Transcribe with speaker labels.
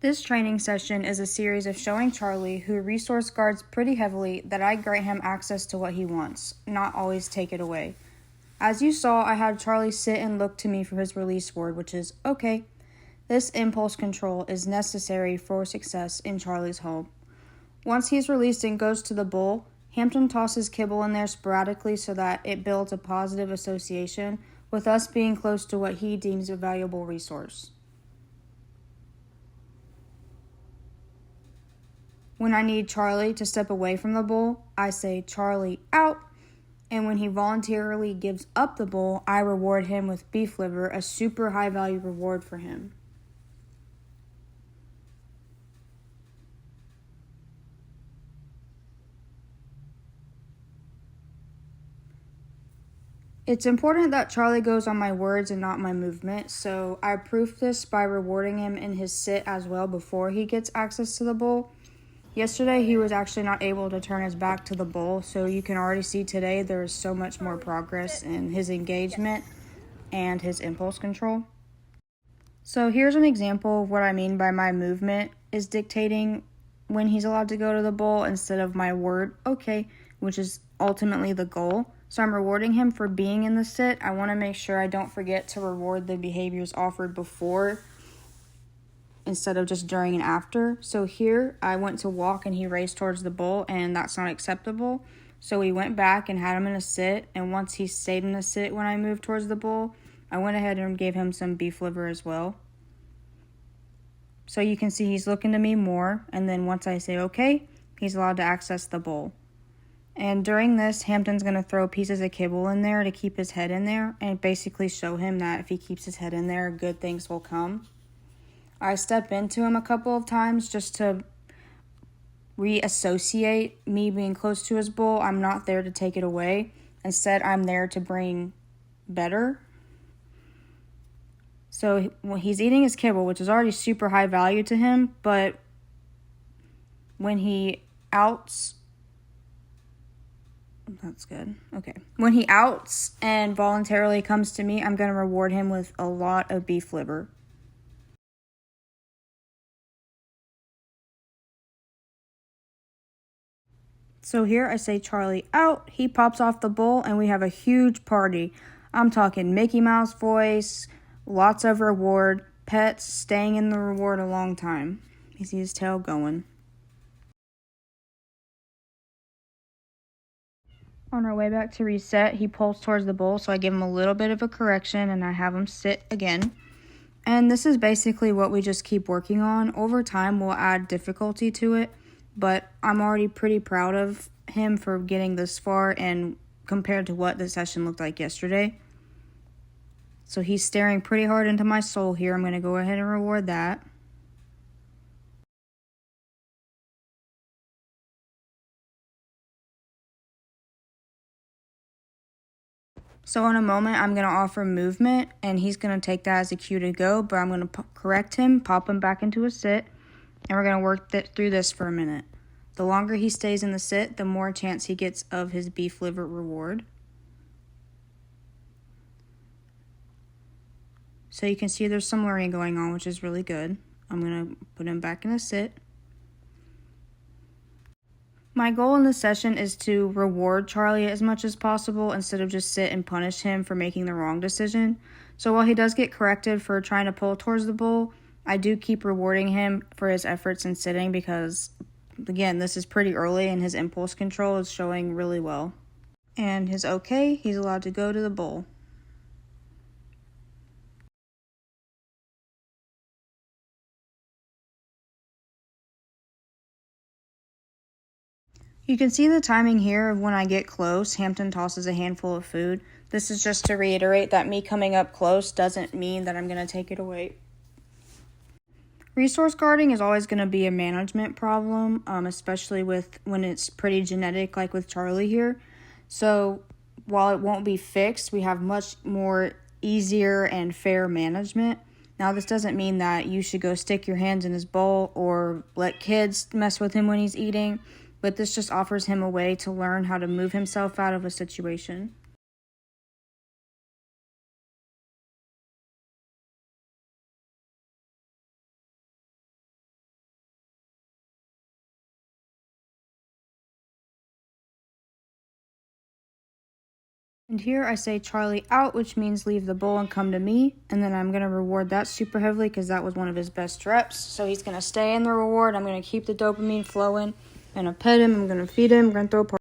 Speaker 1: This training session is a series of showing Charlie, who resource guards pretty heavily, that I grant him access to what he wants, not always take it away. As you saw, I had Charlie sit and look to me for his release word, which is okay. This impulse control is necessary for success in Charlie's home. Once he's released and goes to the bowl, Hampton tosses kibble in there sporadically so that it builds a positive association with us being close to what he deems a valuable resource. When I need Charlie to step away from the bowl, I say, "Charlie, out." And when he voluntarily gives up the bowl, I reward him with beef liver, a super high value reward for him. It's important that Charlie goes on my words and not my movement, so I proof this by rewarding him in his sit as well before he gets access to the bowl. Yesterday, he was actually not able to turn his back to the bowl, so you can already see today there is so much more progress in his engagement and his impulse control. So here's an example of what I mean by my movement is dictating when he's allowed to go to the bowl instead of my word, okay, which is ultimately the goal. So I'm rewarding him for being in the sit. I want to make sure I don't forget to reward the behaviors offered before instead of just during and after. So here, I went to walk and he raced towards the bowl, and that's not acceptable. So we went back and had him in a sit, and once he stayed in a sit when I moved towards the bowl, I went ahead and gave him some beef liver as well. So you can see he's looking to me more, and then once I say okay, he's allowed to access the bowl. And during this, Hampton's going to throw pieces of kibble in there to keep his head in there and basically show him that if he keeps his head in there, good things will come. I step into him a couple of times just to reassociate me being close to his bowl. I'm not there to take it away. Instead, I'm there to bring better. So when he's eating his kibble, which is already super high value to him, but when he outs... That's good. Okay. When he outs and voluntarily comes to me, I'm going to reward him with a lot of beef liver. So here I say, "Charlie, out." He pops off the bowl and we have a huge party. I'm talking Mickey Mouse voice, lots of reward, pets staying in the reward a long time. You see his tail going. On our way back to reset, he pulls towards the bowl, so I give him a little bit of a correction and I have him sit again. And this is basically what we just keep working on. Over time, we'll add difficulty to it, but I'm already pretty proud of him for getting this far and compared to what the session looked like yesterday. So he's staring pretty hard into my soul here. I'm going to go ahead and reward that. So in a moment, I'm going to offer movement, and he's going to take that as a cue to go, but I'm going to correct him, pop him back into a sit, and we're going to work through this for a minute. The longer he stays in the sit, the more chance he gets of his beef liver reward. So you can see there's some learning going on, which is really good. I'm going to put him back in a sit. My goal in this session is to reward Charlie as much as possible instead of just sit and punish him for making the wrong decision. So while he does get corrected for trying to pull towards the bowl, I do keep rewarding him for his efforts in sitting because, again, this is pretty early and his impulse control is showing really well. And his okay, he's allowed to go to the bowl. You can see the timing here of when I get close, Hampton tosses a handful of food. This is just to reiterate that me coming up close doesn't mean that I'm going to take it away. Resource guarding is always going to be a management problem, especially when it's pretty genetic like with Charlie here. So while it won't be fixed, we have much more easier and fair management. Now, this doesn't mean that you should go stick your hands in his bowl or let kids mess with him when he's eating, but this just offers him a way to learn how to move himself out of a situation. And here I say Charlie out, which means leave the bowl and come to me. And then I'm going to reward that super heavily because that was one of his best reps. So he's going to stay in the reward. I'm going to keep the dopamine flowing. I'm going to pet him. I'm going to feed him. I'm going to throw a party.